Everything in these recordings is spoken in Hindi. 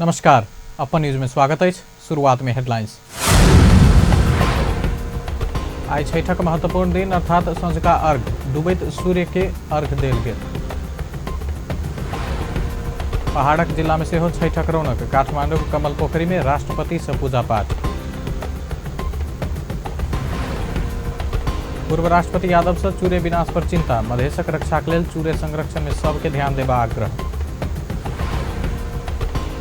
नमस्कार, अपन न्यूज में स्वागत है। शुरुआत में हेडलाइंस। आई छठक महत्वपूर्ण दिन अर्थात संझका अर्घ, डूबैत सूर्य के अर्घ देल गेल। पहाड़क जिला में सेहो छठक रौनक, काठमांडू कमल पोखरी में राष्ट्रपति से पूजा पाठ। पूर्व राष्ट्रपति यादव से चूरे विनाश पर चिंता, मधेशक रक्षाक लेल चूरे संरक्षण में सबके ध्यान देबा आग्रह।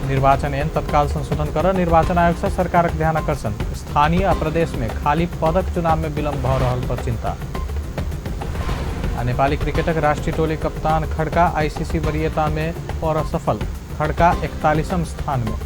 निर्वाचन ऐन तत्काल संशोधन कर निर्वाचन आयोग से सरकारक ध्यान आकर्षण, स्थानीय आ प्रदेश में खाली पदक चुनाव में विलम्ब भ रहल पर चिंता। नेपाली क्रिकेटक राष्ट्रीय टोली कप्तान खड़का आईसीसी वरीयता में और असफल, खड़का 41वां स्थान में।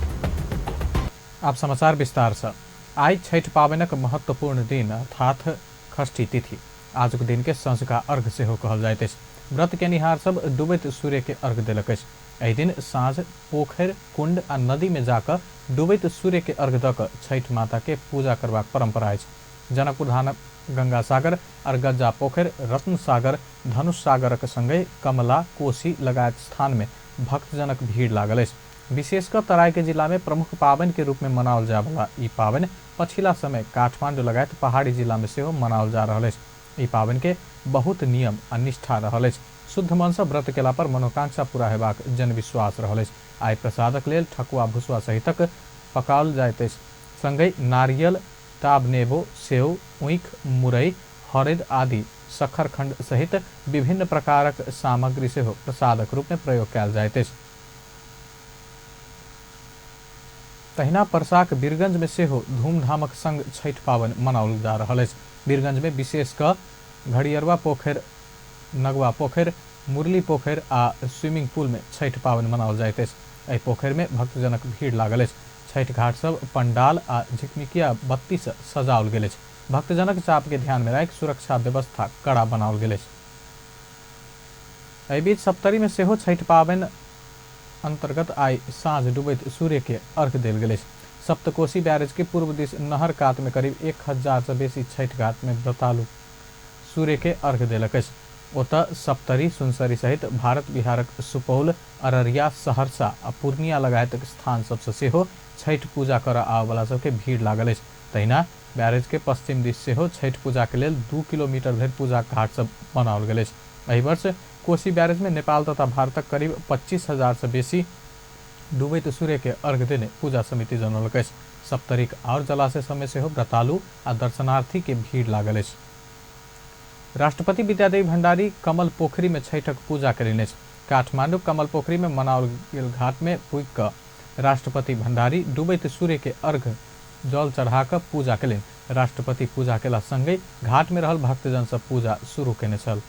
आप समाचार विस्तार से। आई छठ पावनक महत्वपूर्ण दिन अर्थात षष्ठी तिथि। आजुक दिन के संझका अर्घ सेहो कहल जाइत अछि। व्रत के निहार सब डूबैत सूर्य के अर्घ देलक अछि। एहि दिन साँझ पोखर, कुंड आ नदी में जाकर डूबैत सूर्य के अर्घ दऽ कऽ छठ माता के पूजा करबाक परंपरा अछि। जनकपुर धाम गंगा सागर, अरगज्जा पोखर, रत्न सागर, धनुष सागरक संगे कमला, कोसी लगायत स्थान में भक्तजनक भीड़ लागल अछि। विशेषकर तराई के जिला में प्रमुख पावनि के रूप में मनाओल जाय वाला ई पावनि पछिला समय काठमांडू लगायत पहाड़ी जिला में सेहो मनाओल जा रहल अछि। ई पावनि के बहुत नियम आ निष्ठा रहल अछि। शुद्ध मन से व्रत केला पर मनोकांक्षा पूरा हेबाक जनविश्वास रहल अछि। आई प्रसादक लेल ठकुआ भुसुआ सहितक पकाओल जाइत अछि। संगहि नारियल, टाब नेबो, सेव, ऊख, मुरई, हरदि आदि शक्खरखंड सहित विभिन्न प्रकारक सामग्री सेहो प्रसादक रूप में प्रयोग कयल जाइत अछि। तहिना परसाक बीरगंज में सेहो धूमधामक संग छठ पावनि मनाओल जा रहल अछि। बीरगंज में विशेष कऽ घड़ियरवा पोखर, नगवा पोखर, मुरली पोखर आ स्विमिंग पूल में छठ पावनि मनाओल जाइत अछि। एहि पोखर में भक्तजनक भीड़ लागल अछि। छठ घाट सब पंडाल आ झिकमिकिया बत्ती से सजाओल गेल अछि। भक्तजनक चाप के ध्यान में राखि सुरक्षा व्यवस्था कड़ा बनाओल गेल अछि। एहि बीच सप्तरी में सेहो छठ पावनि अंतर्गत आई साँझ डूबैत सूर्य के अर्घ देल गेल अछि। सप्तकोशी बैरेज के पूर्व दिस नहर कात में करीब 1000 से बेसी छठ घाट में व्रतालु सूर्य के अर्घ देलक अछि। ओतऽ सप्तरी, सुनसरी सहित भारत बिहारक सुपौल, अररिया, सहरसा आ पूर्णिया लगायत स्थान सबसे सेहो छठ पूजा करऽ आबय वाला सबके भीड़ लागल अछि। तहिना बैरेज के पश्चिम दिस सेहो छठ पूजा के लेल 2 किलोमीटर धरि पूजा घाट सब बनाओल गेल अछि। एहि वर्ष कोसी बैरेज में नेपाल तथा भारतक करीब 25,000 से बेसी डूबैत सूर्य के अर्घ देने पूजा समिति जनौलक अछि। सप्तरीक और जलाशय सब में सेहो व्रतालु आ दर्शनार्थी के भीड़ लागल अछि। राष्ट्रपति विद्यादेवी भंडारी कमल पोखरी में छठक पूजा करेने अछि। काठमांडू कमल पोखरी में मनाओल गेल घाट में पुजि कऽ राष्ट्रपति भंडारी डूबैत सूर्य के अर्घ जल चढ़ा कऽ पूजा केलनि। राष्ट्रपति पूजा केला संगे घाट में रहल भक्तजन सब पूजा शुरू केने छल।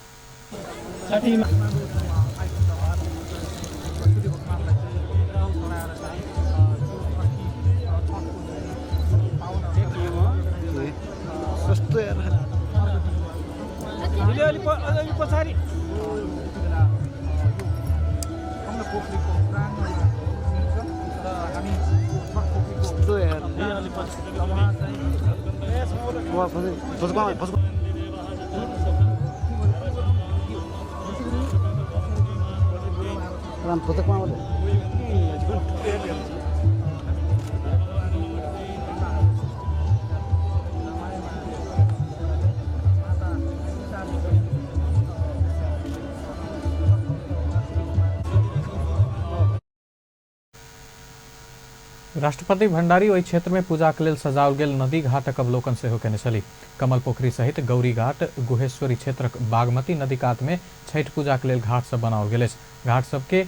राष्ट्रपति भंडारी ओहि क्षेत्र में पूजा के लेल सजाओल गेल नदी घाटक अवलोकन सेहो केने छलीह। कमल पोखरी सहित गौरी घाट, गुहेश्वरी क्षेत्रक बागमती नदी कात में छठ पूजा के लेल घाट सब बनाओल गेल अछि। घाट सबके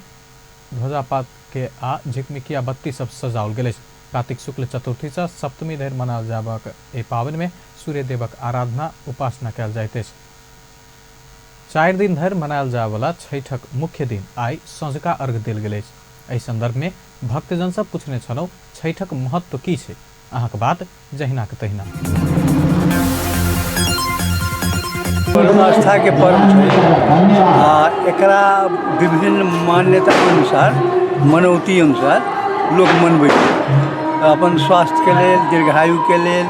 ध्वजापात के आ झिकमिकिया बत्ती सब सजाओल गेल अछि। कार्तिक शुक्ल चतुर्थी से सप्तमी धरि मनाओल जायबाक एहि पावनि में सूर्य देवक आराधना उपासना कयल जाइत अछि। 4 दिन धरि मनायल जाय वाला छठक मुख्य दिन आई संझका अर्घ देल गेल अछि। एहि संदर्भ में भक्तजन सब पूछने छलौ छठक महत्व की छै। अहाँक बात जहिना के तहिना। आस्था के पर्व छै। एकरा विभिन्न मान्यता अनुसार, मनौती अनुसार लोग मनबै छै। अपन स्वास्थ्य के लेल, दीर्घायु के लेल,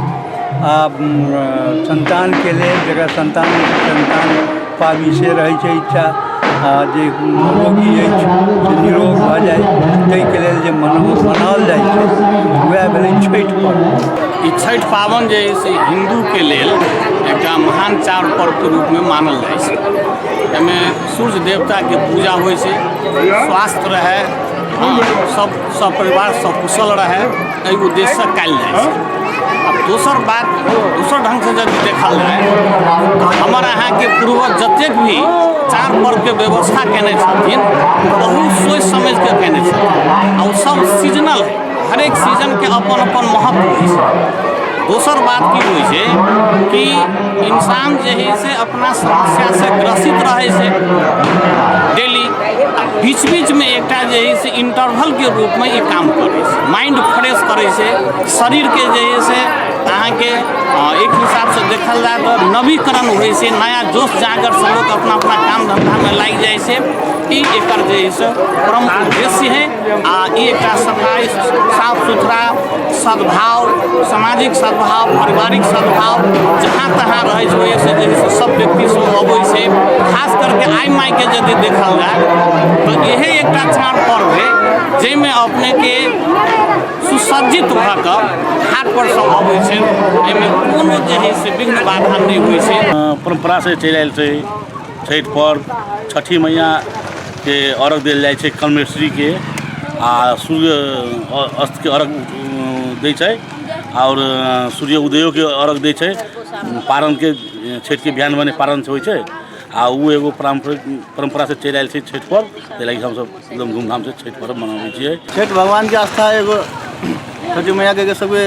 संतान के लेल, जकरा संतान पाबी से रहै छै इच्छा, जे रोगी अछि से निरोग भऽ जाय, ताहिके लेल जे मनाओल जाइ छै वएह भेलै छठि पर्व। ई छठि पाबनि जे है से हिंदूके लेल एकटा महान चार पर्वके रूपमे मानल जाइ छै। एहिमे सूर्य देवताके पूजा होइ छै, स्वास्थ्य रहै, सब परिवार सकुशल रहै, एहि उद्देश्यसँ कयल जाइ छै। अब दोसर बात, दोसर ढङ्गसँ यदि देखल जाय तऽ हमर अहाँके पूर्वज जतेक भी चार पर्वके व्यवस्था कयने छथिन बहुत सोचि समझि कऽ कयने छथिन, आ ओ सब सीजनल है, हरेक सीजनके अपन अपन महत्व होइ छै। दोसर बात की होइ छै कि इंसान जे है से अपना समस्या से ग्रसित रहै छै डेली, बीच बीचमे एकटा जे है से इंटरवलके रूपमे ई काम करै छै, माइंड फ्रेश करै छै, शरीरके जे है से अहाँके एक हिसाबसँ देखल जाय तऽ नवीकरण होइ छै, नया जोश जागरसँ लोक अपना अपना काम धंधामे लागि जाइ छै। ई एकर जे है से प्रमुख उद्देश्य है। आ ई एकटा सफाइ, साफ सुथरा, सद्भाव, सामाजिक सद्भाव, पारिवारिक सद्भाव जहाँ तहाँ रहै छै, ओहिसँ जे है से सब व्यक्ति सब अबै छै। खास करके आइ मायके यदि देखल जाय तऽ इहे एकटा चार पर्व है जाहिमे अपनेके सुसज्जित भऽ कऽ घाट पर सब अबै छै, एहिमे कोनो जे है से विघ्न बाधा नहि होइ छै। परम्परा से चलि आयल छै छठि पर्व। छठी मैया के अर्घ देल जाइ छै कलमेश्वरीके, आ सूर्य अस्तके अर्घ दै छै, और सूर्य उदयोके अर्घ दै छै। पारणके छठिके बिहान भने पारण होइ छै, आ वो एगो परम्परा से चलि आयल छै छठि पर्व, ताहि लागि हमसब एकदम धूमधामसँ छठि पर्व मनाबै छियै। छठि भगवानके आस्था एगो छठी मैयाके सबके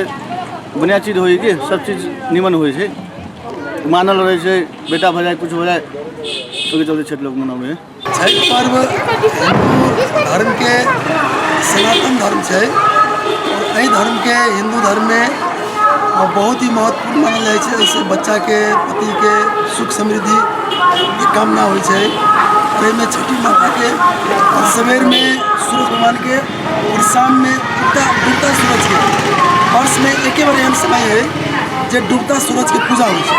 बुनियाद चीज होइ कि सब चीज निमन होइ छै, मानल रहै छै, बेटा भऽ जाए कुछ हो जाए ओहिके चलते छठि लोग मनाबै है। छठि पर्व हिंदू धर्मके सनातन धर्म छै, और एहि धर्मके हिंदू धर्ममे बहुत ही महत्वपूर्ण मानल जाइ छै। एहिसँ बच्चाके, पतिके सुख समृद्धिके कामना होइ छै। और एहिमे छठी माताके सवेरमे सूरज भगवानके और शाममे डूबता सूरजके, वर्षमे एके बार एहन समय है जे डूबता सूरजके पूजा होइ छै,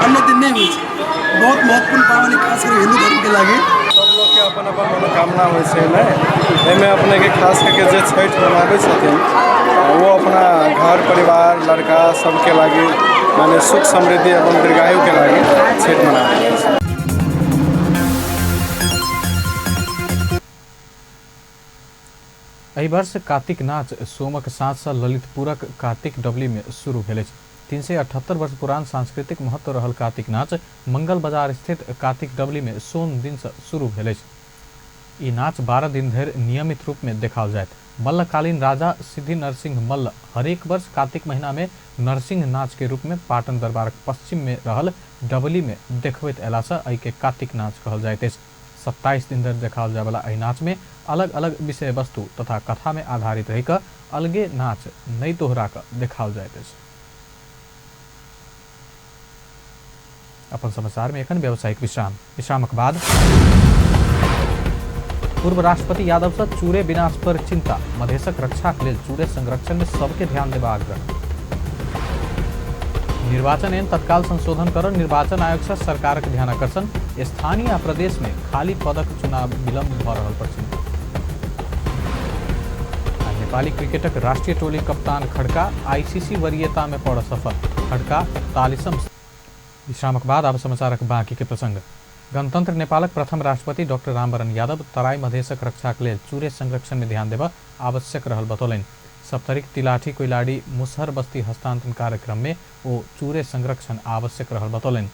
अन्य दिन नहि होइ छै। बहुत महत्वपूर्ण पाबनि खास कर हिंदू धर्मके लागि। सब लोगके अपन अपन मनोकामना होइ छै ने, एहिमे अपनेके खास करके जे छठि मनाबै छथिन वो अपना घर परिवार लड़का सबके लागि माने सुख समृद्धि एवं दीर्घायुके लागि छठि मनाबै छै। एहि वर्ष कार्तिक नाच सोमक साँझसँ ललितपुरक कार्तिक डबली में शुरू भेल अछि। 378 वर्ष पुरान सांस्कृतिक महत्व रहल कार्तिक नाच मंगल बाजार स्थित कार्तिक डबली में सोम दिन से शुरू भेल अछि। ई नाच 12 दिन धरि नियमित रूप में देखाओल जायत। मल्लकालीन राजा सिद्धि नरसिंह मल्ल हरेक वर्ष कार्तिक महीना में नरसिंह नाच के रूप में पाटन दरबारक पश्चिम में रहल डबली में देखबैत अयलासँ एहि के कार्तिक नाच कहल जाइत अछि। 27 दिन धरि देखाओल जाय वाला एहि नाच में अलग अलग विषय वस्तु तथा कथा में आधारित रहि कऽ अलगे नाच नहि दोहरा कऽ देखाओल जाइत अछि। अपन समाचार में एखन व्यावसायिक विश्रामक बाद पूर्व राष्ट्रपति यादव से चूरे विनाश पर चिंता, मधेशक रक्षाक लेल चूरे संरक्षण में सबके ध्यान देबा आग्रह। निर्वाचन एन तत्काल संशोधन कर निर्वाचन आयोग से सरकारक ध्यानाकर्षण, स्थानीय आ प्रदेश में खाली पदक चुनाव विलंब भ रहल पर चिंता। नेपाली क्रिकेटक राष्ट्रीय टोली कप्तान खड़का आईसीसी वरीयता में पड़ सफल, खड़का 41। विश्रामक बाद अब समाचारक बाकी के प्रसंग। गणतंत्र नेपालक प्रथम राष्ट्रपति डॉक्टर रामवरण यादव तराई मधेशक रक्षाक लेल चूरे संरक्षण में ध्यान देबा आवश्यक रहल बतौलनि। सप्तरिक तिलाठी कोइलाड़ी मुसहर बस्ती हस्तांतरण कार्यक्रम में ओ चूरे संरक्षण आवश्यक रहल बतौलनि।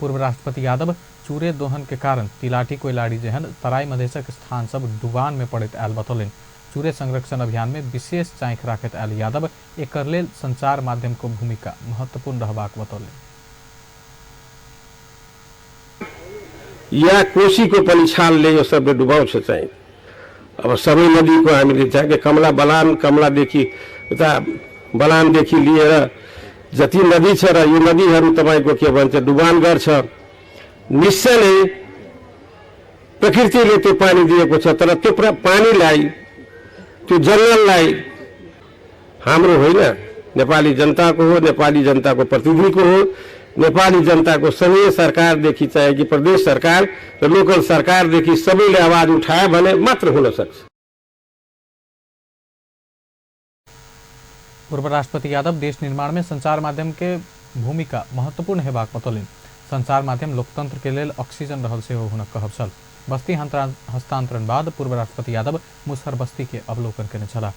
पूर्व राष्ट्रपति यादव चूरे दोहन के कारण तिलाठी कोइलाड़ी जेहन तराई मधेशक स्थान सब डुबान में पड़ैत आयल बतौलनि। चूरे संरक्षण अभियान में विशेष चाँखि राखैत आयल यादव एकर लेल संचार माध्यम को भूमिका महत्वपूर्ण रहबाक बतौलनि। या कोशी को पनि छालले यो सबले डुबाउँछ चाहिँ। अब सबै नदीको हामीले चाहिँ कमला बलान कमलादेखि उता बलानदेखि लिएर जति नदी छ र यो नदीहरू तपाईँको के भन्छ डुबान गर्छ। निश्चय नै प्रकृतिले त्यो पानी दिएको छ, तर त्यो पानीलाई त्यो जङ्गललाई हाम्रो होइन, नेपाली जनताको हो, नेपाली जनताको प्रतिनिधिको हो, नेपाली जनताको संघीय सरकारदेखि चाहे कि प्रदेश सरकार र लोकल सरकारदेखि सबैले आवाज उठाए भने मात्र हुन सक्छ। पूर्व राष्ट्रपति यादव देश निर्माण में संचार माध्यम के भूमिका महत्वपूर्ण हेबाक बतौलनि। संचार माध्यम लोकतंत्र के लेल ऑक्सीजन रहल से हुनक कहब छल। बस्ती हस्तांतरण बाद पूर्व राष्ट्रपति यादव मुसहर बस्ती के अवलोकन केने छलाह।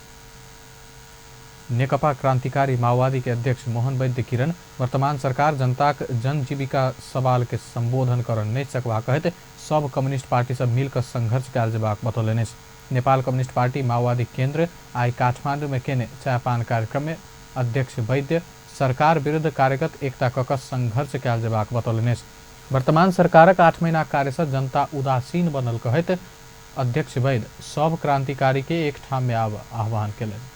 नेकपा क्रांतिकारी माओवादी के अध्यक्ष मोहन वैद्य किरण वर्तमान सरकार जनताक जनजीविका सवाल के संबोधन कर नहीं सकबा कहते सब कम्युनिस्ट पार्टी सब मिलकर संघर्ष कयल जेबाक बतौलनि। नेपाल कम्युनिस्ट पार्टी माओवादी केंद्र आई काठमांडू में केने चायपान कार्यक्रम में अध्यक्ष वैद्य सरकार विरुद्ध कार्यगत एकता कक संघर्ष कयल जेबाक बतौलनि। वर्तमान सरकारक 8 महीना कार्य से जनता उदासीन बनल कहते अध्यक्ष वैद्य सब क्रांतिकारी के एक ठाम में आह्वान केलनि।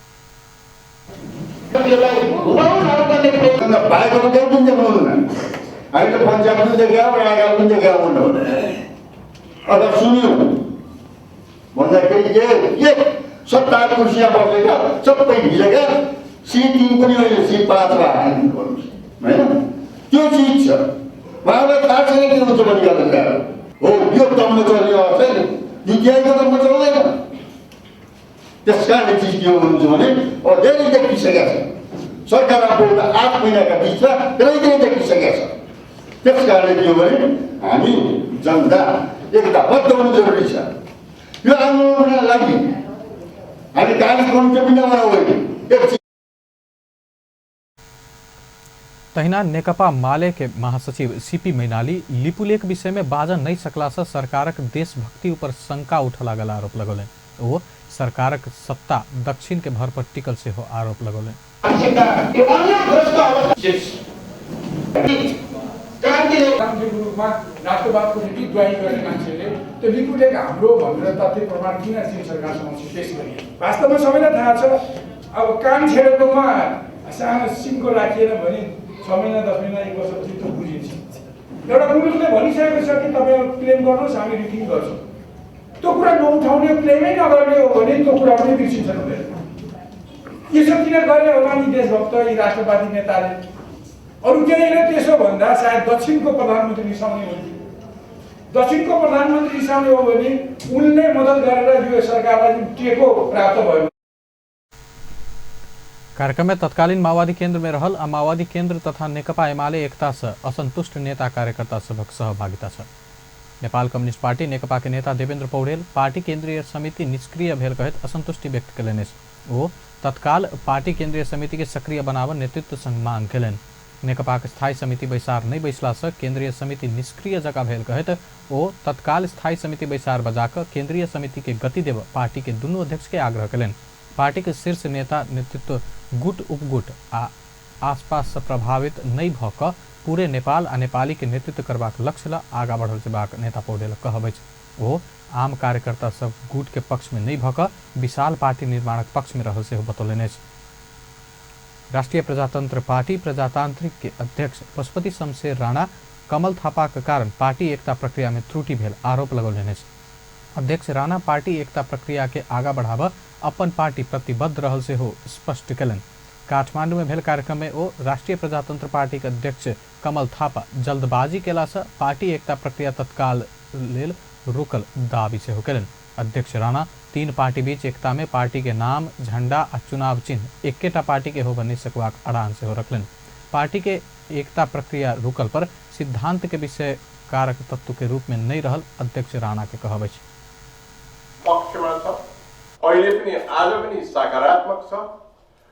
सत्ता कुर्सियाँ बसेका सबै भिजेका सीट 3 पनि अहिले सीट 5 होइन त्यो चिज छ। उहाँलाई थाहा छैन के हुन्छ भन्ने गर्दा हो यो दम्न चल्ने अवस्था नि विज्ञानको दम्न चल्दैन। त्यस कारणले चिज के हुन्छ भने अब धेरै देखिसकेका छ सरकार अब 8 महिनाका बिचमा धेरै देखिसकेका छ। त्यस कारणले के हो भने हामी जनता एकताबद्ध हुनु जरुरी छ। यो आन्दोलनका लागि हामी कार्यक्रम पनि नबनाऊ। तहिना नेकपा माले के महासचिव सीपी मैनाली लिपुलेख विषय में बाजा नहीं सकला से सरकारक देशभक्ति ऊपर शंका उठला गल आरोप लगौलनि। वो सरकारक सत्ता दक्षिण के भर पर टिकल से हो आरोप लगौलनि। राष्ट्रवादको नीति द्वाई गर्ने मान्छेले त्यो लिपुलेख हाम्रो भनेर तथ्य प्रमाण किन चीन सरकार समक्ष पेश गरियो। वास्तवमा सबैलाई थाहा छ अब कान छेडेकोमा सानो सिमको राखिएन भने 6 महिना 10 महिना 1 वर्षपछि त्यो बुझिन्छ। एउटा मुलुकले भनिसकेको छ कि तपाईँ क्लेम गर्नुहोस् हामी रिटिङ गर्छौँ। त्यो कुरा नउठाउने क्लेमै नगर्ने हो भने त्यो कुरा पनि बिर्सिन्छन् उनीहरू। यसो किन गरे होला नि देशभक्त यी राष्ट्रवादी नेताले। अरू केहीले त्यसो भन्दा सायद दक्षिणको प्रधानमन्त्री रिसाउने हो। दक्षिणको प्रधानमन्त्री रिसाउने हो भने उनले मद्दत गरेर यो सरकारलाई टेको प्राप्त भयो। कार्यक्रम में तत्कालीन माओवादी केंद्र में रहल आ माओवादी केंद्र तथा नेकपा एमाले एकता से असंतुष्ट नेता कार्यकर्ता सबक सहभागिता छ। नेपाल कम्युनिस्ट पार्टी नेकपा के नेता देवेन्द्र पौडेल पार्टी केंद्रीय समिति निष्क्रिय भेल कहत असंतुष्टि व्यक्त कयलनि। वो तत्काल पार्टी केंद्रीय समिति के सक्रिय बनावन नेतृत्व संग मांग कयलनि। नेकपा के स्थायी समिति बैसार नहीं बैसला से केंद्रीय समिति निष्क्रिय जगह भेल कहत वो तत्काल स्थायी समिति बैसार बजाकर केंद्रीय समिति के गति देव पार्टी के दुनू अध्यक्ष के आग्रह कयलनि। पार्टी के शीर्ष नेता नेतृत्व गुट उपगुट आ आसपास से प्रभावित नहीं भक पूरे नेपाल आ नेपाली के नेतृत्व करबाक लक्ष्य ला आगा बढ़ल जेबाक नेता पौडेल कहबै। वो आम कार्यकर्ता सब गुट के पक्ष में नहीं भक विशाल पार्टी निर्माणक पक्ष में रहल से बतौलनि। राष्ट्रीय प्रजातंत्र पार्टी प्रजातांत्रिक के अध्यक्ष पशुपति शमशेर राणा कमल थापा के कारण पार्टी एकता प्रक्रिया में त्रुटि भेल आरोप लगौलनि। अध्यक्ष राणा पार्टी एकता प्रक्रिया के आगा बढ़ावा अपन पार्टी प्रतिबद्ध रहल से हो स्पष्ट कयलनि। काठमांडू में भेल कार्यक्रम में वो राष्ट्रीय प्रजातंत्र पार्टी के अध्यक्ष कमल थापा जल्दबाजी केला से पार्टी एकता प्रक्रिया तत्काल लेल रोकल दावी से हो कयलनि। अध्यक्ष राणा 3 पार्टी बीच एकता में पार्टी के नाम झंडा आ चुनाव चिन्ह एकेटा पार्टी के हो बनी सकबाक अड़ान से हो रखलनि। पार्टी के एकता प्रक्रिया रुकल पर सिद्धांत के विषय कारक तत्व के रूप में नहीं रहल अध्यक्ष राणा के कहबै। पक्षमा छ अहिले पनि आज पनि सकारात्मक छ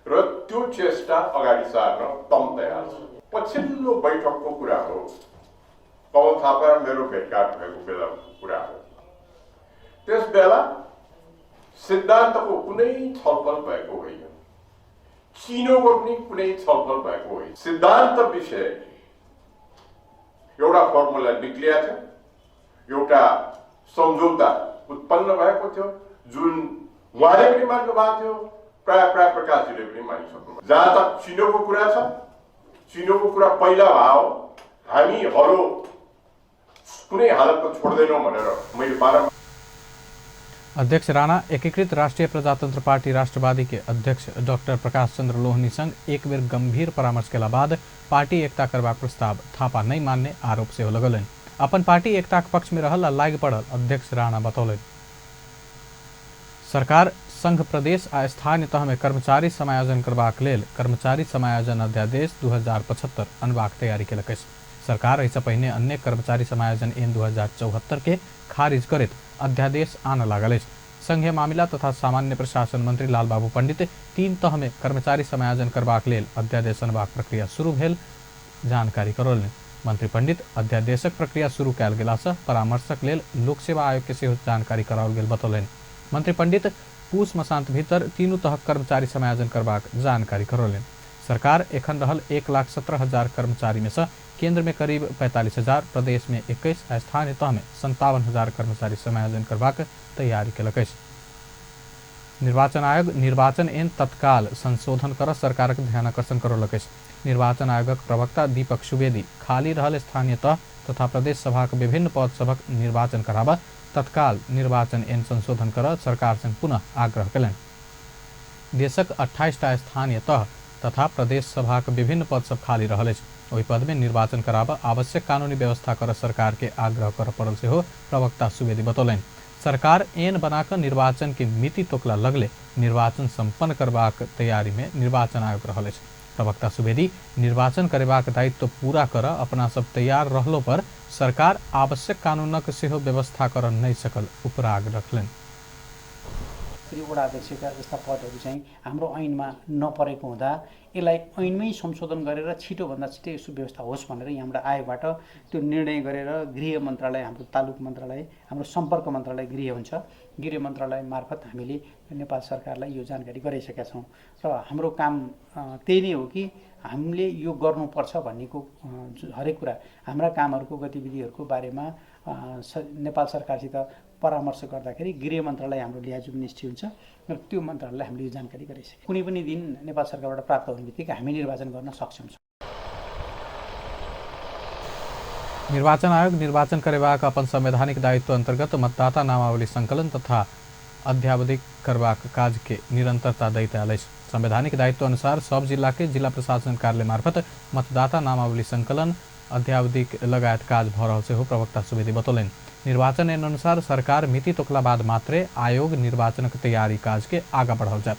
र त्यो चेष्टा अगाडि सार्न दम तयार छ। पछिल्लो बैठकको कुरा हो, कमल थापा र मेरो भेटघाट भएको बेलाको कुरा हो। त्यस बेला सिद्धान्तको कुनै छलफल भएको होइन, चिनोको पनि कुनै छलफल भएको होइन। सिद्धान्त विषय एउटा फर्मुला निक्लिया थियो, एउटा सम्झौता उत्पन्न भएको थियो जुन उहाँले पनि मान्नु भएको थियो, प्राय प्रकाशजीले पनि मानिसक्नु। जहाँ तक चिनोको कुरा छ, चिनोको कुरा पहिला भयो, हामी हलो कुनै हालतमा छोड्दैनौँ भनेर मैले बारम्बार। अध्यक्ष राणा एकीकृत राष्ट्रीय प्रजातंत्र पार्टी राष्ट्रवादी के अध्यक्ष डॉक्टर प्रकाश चंद्र लोहनी संग एक बेर गंभीर परामर्श के बाद पार्टी एकता करबाक प्रस्ताव थापा नहीं मानने आरोप से लगौलनि। अपन पार्टी एकता के पक्ष में रहल आ लागि पड़ल अध्यक्ष राणा बतौलनि। सरकार संघ प्रदेश आ स्थानीय तह में कर्मचारी समायोजन करबाक लेल कर्मचारी समायोजन अध्यादेश 2075 अनबाक तैयारी केलक अछि। सरकार एहिसँ पहिने अन्य कर्मचारी समायोजन ऐन 2074 के खारिज करैत अध्यादेश आन लागल अछि। संघीय मामिला तथा सामान्य प्रशासन मंत्री लालबाबू पंडित 3 तह में कर्मचारी समायोजन करबाक लेल अध्यादेश अनबाक प्रक्रिया शुरू भेल जानकारी करौलनि। मंत्री पंडित अध्यादेशक प्रक्रिया शुरू कयल गेलासँ परामर्शक लेल लोक सेवा आयोग के सेहो जानकारी कराओल गेल बतौलनि। मंत्री पंडित पूस मसांत भीतर 3 तह कर्मचारी समायोजन करबाक जानकारी करौलनि। सरकार एखन रहल 1,17,000 कर्मचारी में से केंद्र में करीब 45,000, प्रदेश में 21 आ स्थानीय तह में 57,000 कर्मचारी समायोजन करबाक तैयारी केलक अछि। निर्वाचन आयोग निर्वाचन ऐन तत्काल संशोधन कर सरकारक ध्यानाकर्षण करौलक अछि। निर्वाचन आयोगक प्रवक्ता दीपक सुवेदी खाली रहल स्थानीय तह तथा प्रदेश सभाक विभिन्न पद सभक निर्वाचन कराबा तत्काल निर्वाचन ऐन संशोधन कर सरकार संग पुनः आग्रह कयलनि। देशक 28टा स्थानीय तह तथा प्रदेश सभाक विभिन्न पद सब खाली रहल अछि। ओहि पद में निर्वाचन कराबा आवश्यक कानूनी व्यवस्था कर सरकार के आग्रह कर पड़ल से हो प्रवक्ता सुवेदी बतौलनि। सरकार ऐन बनाकर निर्वाचन की मिति तोकला लगले निर्वाचन संपन्न करबाक तैयारी में निर्वाचन आयोग रहल अछि। प्रवक्ता सुवेदी निर्वाचन करेबाक दायित्व पूरा कर अपना सब तैयार रहलो पर सरकार आवश्यक कानूनक सेहो व्यवस्था कर नहीं सकल उपराग रखलनि। वडा अध्यक्षका जस्ता पदहरू चाहिँ हाम्रो ऐनमा नपरेको हुँदा यसलाई ऐनमै संशोधन गरेर छिटोभन्दा छिटो यसो व्यवस्था होस् भनेर यहाँबाट आयोगबाट त्यो निर्णय गरेर गृह मन्त्रालय, हाम्रो तालुक मन्त्रालय, हाम्रो सम्पर्क मन्त्रालय गृह हुन्छ, गृह मन्त्रालय मार्फत हामीले नेपाल सरकारलाई यो जानकारी गराइसकेका छौँ र हाम्रो काम त्यही नै हो कि हामीले यो गर्नुपर्छ भन्नेको हरेक कुरा हाम्रा कामहरूको गतिविधिहरूको बारेमा नेपाल सरकारसित परामर्श गर्दाखेरि गृह मन्त्रालय हाम्रो लिहाजु निश्चय हुन्छ र त्यो मन्त्रालयलाई हामीले यो जानकारी गराइसक्यौँ। कुनै पनि दिन नेपाल सरकारबाट प्राप्त हुने बित्तिकै हामी निर्वाचन गर्न सक्षम छौँ। निर्वाचन आयोग निर्वाचन करेबाक अपन संवैधानिक दायित्व अंतर्गत मतदाता नामावली संकलन तथा अध्यावधिक करबाक काज के निरंतरता दैत आयल अछि। संवैधानिक दायित्व अनुसार सब जिला के जिला प्रशासन कार्यालय मार्फत मतदाता नामावली संकलन अध्यावधिक लगायत काज भ रहल से हो प्रवक्ता सुवेदी बतौलनि। निर्वाचन ऐन अनुसार सरकार मिति तोकला बाद मात्रे आयोग निर्वाचन तैयारी काज के आगा बढ़ाओल जाए।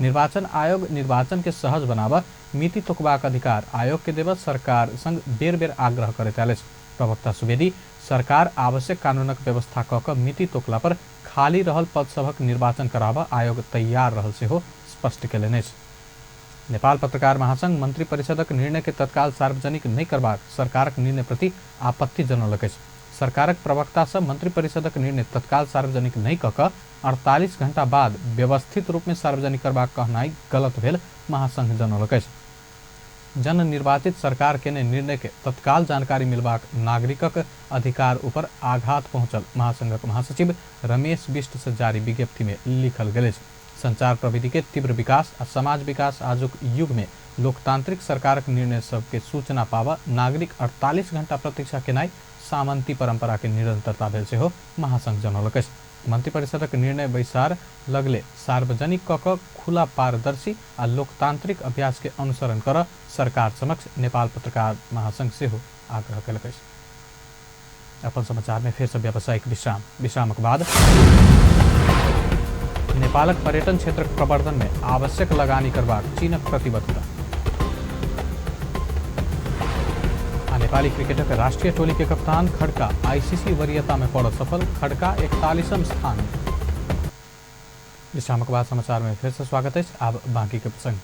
निर्वाचन आयोग निर्वाचन के सहज बनावा मिति तोकबाक अधिकार आयोग के देव सरकार संग बेर बेर आग्रह करैत आयल अछि। प्रवक्ता सुवेदी सरकार आवश्यक कानूनक व्यवस्था क क मिति तोकला पर खाली रहल पद सभक निर्वाचन कराबा आयोग तैयार रहल से हो स्पष्ट केलनि अछि। नेपाल पत्रकार महासंघ मंत्री परिषदक निर्णय के तत्काल सार्वजनिक नहीं करबाक सरकारक निर्णय प्रति आपत्ति जनौलक अछि। सरकारक प्रवक्ता सब मंत्री परिषदक निर्णय तत्काल सार्वजनिक नहीं कऽ 48 घंटा बाद व्यवस्थित रूप में सार्वजनिक करबाक कहनाई गलत भेल महासंघ जनौलक अछि। जन निर्वाचित सरकार के निर्णय के तत्काल जानकारी मिलबाक नागरिकक अधिकार ऊपर आघात पहुंचल महासंघक महासचिव रमेश बिष्ट से जारी विज्ञप्ति में लिखल गेल अछि। संचार प्रविधि के तीव्र विकास आ समाज विकास आजुक युग में लोकतांत्रिक सरकारक निर्णय सबके सूचना पावा नागरिक 48 घंटा प्रतीक्षा केनाई सामंती परंपरा के निरंतरता भेल से हो महासंघ जनौलक अछि। मंत्री परिषदक निर्णय बैसार लगले सार्वजनिक कऽ खुला पारदर्शी आ लोकतांत्रिक अभ्यास के अनुसरण कर सरकार समक्ष नेपाल पत्रकार महासंघ से हो आग्रह कयलक अछि। अपन समाचार में फिर से व्यावसायिक विश्रामक बाद नेपालक पर्यटन क्षेत्र प्रवर्धन में आवश्यक लगानी करबाक चीनक प्रतिबद्धता। नेपाली क्रिकेटक राष्ट्रीय टोली के कप्तान खड्का आईसीसी वरीयता में पड़ल सफल, खड्का 41वां स्थान में। विश्रामक बाद समाचार में फिर से स्वागत है। अब बाकी के प्रसंग।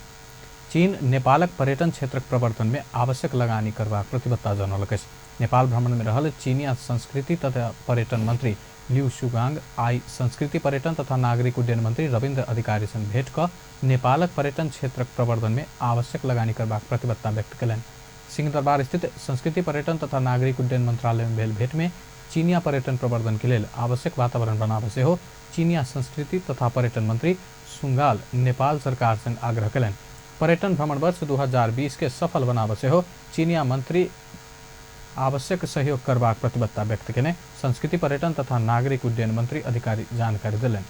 चीन नेपालक पर्यटन क्षेत्र प्रवर्धन में आवश्यक लगानी करबाक प्रतिबद्धता जनौलक अछि। नेपाल भ्रमण में रहल चीनिया संस्कृति तथा पर्यटन मंत्री लिउ शुगांग आई संस्कृति पर्यटन तथा नागरिक उड्डयन मंत्री रविन्द्र अधिकारी संग भेंट क नेपालक पर्यटन क्षेत्रक प्रवर्धन में आवश्यक लगानी करबाक प्रतिबद्धता व्यक्त कयलनि। सिंहदरबार स्थित संस्कृति पर्यटन तथा नागरिक उड्डयन मंत्रालय में भेल भेंट में चीनिया पर्यटन प्रवर्धन के लेल आवश्यक वातावरण बनाबे से हो चीनिया संस्कृति तथा पर्यटन मंत्री सुंगाल नेपाल सरकार संग आग्रह कयलनि। पर्यटन भ्रमण वर्ष 2020 के सफल बनाबे से हो चीनिया मंत्री आवश्यक सहयोग करबाक प्रतिबद्धता व्यक्त केने संस्कृति पर्यटन तथा नागरिक उड्डयन मंत्री अधिकारी जानकारी दिलेन।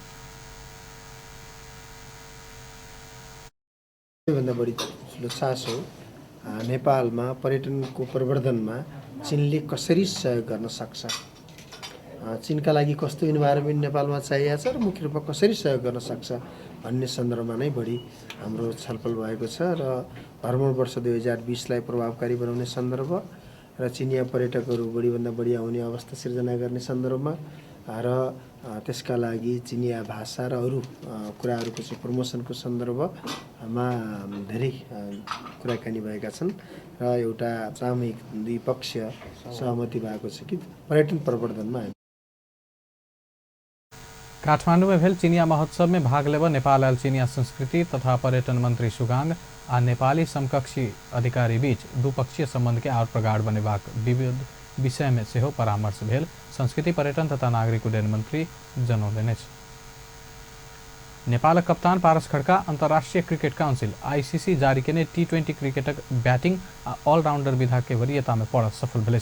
सबैभन्दा बढी ठुलो चासो नेपालमा पर्यटनको प्रवर्धनमा चीनले कसरी सहयोग गर्न सक्छ, चीनका लागि कस्तो इन्भाइरोमेन्ट नेपालमा चाहिएको छ र मुख्य रूपमा कसरी सहयोग गर्न सक्छ भन्ने सन्दर्भमा नै बढी हाम्रो छलफल भएको छ र भ्रमण वर्ष 2020लाई प्रभावकारी बनाउने सन्दर्भ र चिनिया पर्यटकहरू बढीभन्दा बढी आउने अवस्था सिर्जना गर्ने सन्दर्भमा र त्यसका लागि चिनिया भाषा र अरू कुराहरूको चाहिँ प्रमोसनको सन्दर्भमा धेरै कुराकानी भएका छन् र एउटा सामूहिक द्विपक्षीय सहमति भएको छ कि पर्यटन प्रवर्धनमा। काठमाडौँ में भेल चिनिया महोत्सव में भाग लेब नेपाल आयल चिनिया संस्कृति तथा पर्यटन मंत्री सुगांग आ नेपाली समकक्षी अधिकारी बीच द्विपक्षीय संबंध के और प्रगाढ़ बनेबाक विविध विषय में सेहो परामर्श भेल संस्कृति पर्यटन तथा नागरिक उड्डयन मंत्री जनौलनि अछि। नेपालक कप्तान पारस खड्का अंतर्राष्ट्रीय क्रिकेट काउंसिल ICC जारी केने T20 क्रिकेटक बैटिंग आ ऑलराउंडर विधा के वरीयता में पड़ल सफल भेल।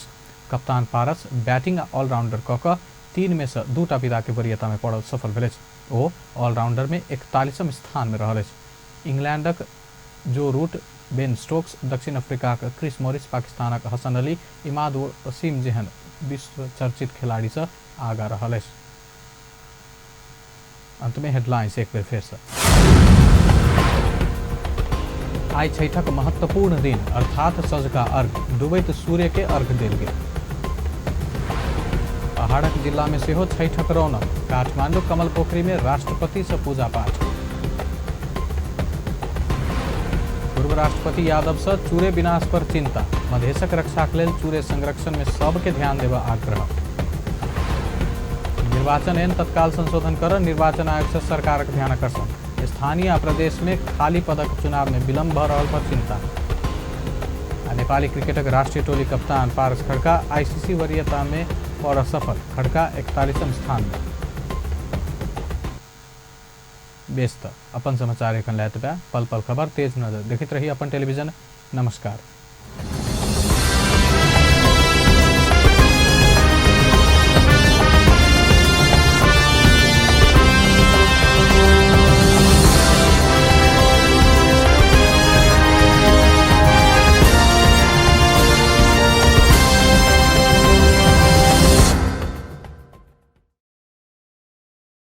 कप्तान पारस बैटिंग आ ऑलराउंडर कऽ 3 में से 2टा विधा के वरीयता में पड़ल सफल भेल। ओ ऑलराउंडर में 41वें स्थान में रहल। इंग्लैंडक जो रूट, बेन स्टोक्स, दक्षिण अफ्रीका क्रिस मॉरिस, पाकिस्तानक हसन अली, इमाद वसीम जेहन विश्व चर्चित खिलाड़ी से आगा रहल। अंत में हेडलाइंस एक बेर फिर से। आई छठक महत्वपूर्ण दिन अर्थात सजका अर्घ डूबैत सूर्य के अर्घ देल गेल। पहाड़क जिला में सेहो छठक रौनक, काठमांडू कमल पोखरी में राष्ट्रपति से पूजा पाठ। पूर्व राष्ट्रपति यादव से चूरे विनाश पर चिंता, मधेशक रक्षाक लेल चूरे संरक्षण में सबके ध्यान देबा आग्रह। निर्वाचन ऐन तत्काल संशोधन कर निर्वाचन आयोग से सरकारक ध्यान आकर्षण। स्थानीय प्रदेश में खाली पदक चुनाव में विलम्ब भ रहल पर चिंता। नेपाली क्रिकेटक राष्ट्रीय टोली कप्तान पारस खड्का ICC वरीयता में और असफल, खड्का 41वें स्थान में। व्यस्त अपन समाचार एखन लैत बा पल पल खबर तेज नजर देखित रही अपन टेलीविजन। नमस्कार।